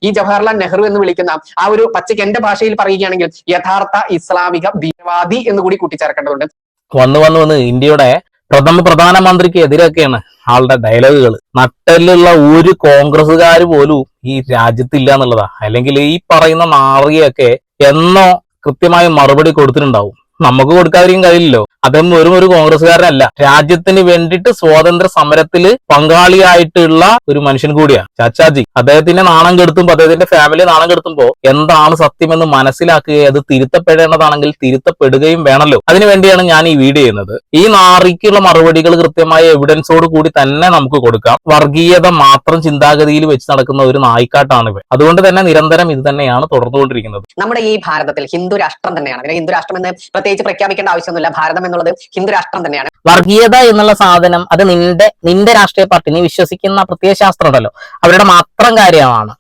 ഈ ജവഹർലാൽ നെഹ്റു എന്ന് വിളിക്കുന്ന ആ ഒരു പച്ചയ്ക്ക് എന്റെ ഭാഷയിൽ പറയുകയാണെങ്കിൽ യഥാർത്ഥ ഇസ്ലാമിക ഭീകരവാദി എന്ന് കൂടി കൂട്ടിച്ചേർക്കേണ്ടതുണ്ട്. വന്ന് ഇന്ത്യയുടെ പ്രധാനമന്ത്രിക്ക് എതിരൊക്കെയാണ് ആളുടെ ഡയലോഗുകൾ. നട്ടലുള്ള ഒരു കോൺഗ്രസ്സുകാർ പോലും ഈ രാജ്യത്തില്ല എന്നുള്ളതാ. അല്ലെങ്കിൽ ഈ പറയുന്ന നാറിയൊക്കെ എന്നോ കൃത്യമായ മറുപടി കൊടുത്തിട്ടുണ്ടാവും. നമുക്ക് കൊടുക്കാതിരിക്കും കഴിയില്ലല്ലോ. അദ്ദേഹം വെറും ഒരു കോൺഗ്രസ്സുകാരനല്ല, രാജ്യത്തിന് വേണ്ടിയിട്ട് സ്വാതന്ത്ര്യ സമരത്തില് പങ്കാളിയായിട്ടുള്ള ഒരു മനുഷ്യൻ കൂടിയാണ് ചാച്ചാജി. അദ്ദേഹത്തിന്റെ നാണം കെടുത്തുമ്പോ, അദ്ദേഹത്തിന്റെ ഫാമിലി നാണം കെടുത്തുമ്പോ എന്താണ് സത്യമെന്ന് മനസ്സിലാക്കുകയും അത് തിരുത്തപ്പെടേണ്ടതാണെങ്കിൽ തിരുത്തപ്പെടുകയും വേണമല്ലോ. അതിനുവേണ്ടിയാണ് ഞാൻ ഈ വീഡിയോ ചെയ്യുന്നത്. ഈ നാറിക്കുള്ള മറുപടികൾ കൃത്യമായ എവിഡൻസോട് കൂടി തന്നെ നമുക്ക് കൊടുക്കാം. വർഗീയത മാത്രം ചിന്താഗതിയിൽ വെച്ച് നടക്കുന്ന ഒരു നായിക്കാട്ടാണ് ഇവ. അതുകൊണ്ട് തന്നെ നിരന്തരം ഇത് തന്നെയാണ് തുടർന്നുകൊണ്ടിരിക്കുന്നത്. നമ്മുടെ ഈ ഭാരതത്തിൽ ഹിന്ദു രാഷ്ട്രം തന്നെയാണ്. പിന്നെ ഹിന്ദു രാഷ്ട്രം എന്ന് പ്രത്യേകിച്ച് പ്രഖ്യാപിക്കേണ്ട ആവശ്യമൊന്നുമില്ല. ഭാരതം എന്നുള്ളത് ഹിന്ദു രാഷ്ട്രം തന്നെയാണ്. വർഗീയത എന്നുള്ള സാധനം അത് നിന്റെ രാഷ്ട്രീയ പാർട്ടി, നീ വിശ്വസിക്കുന്ന പ്രത്യയശാസ്ത്രം ഉണ്ടല്ലോ, അവരുടെ മാത്രം കാര്യമാണ്.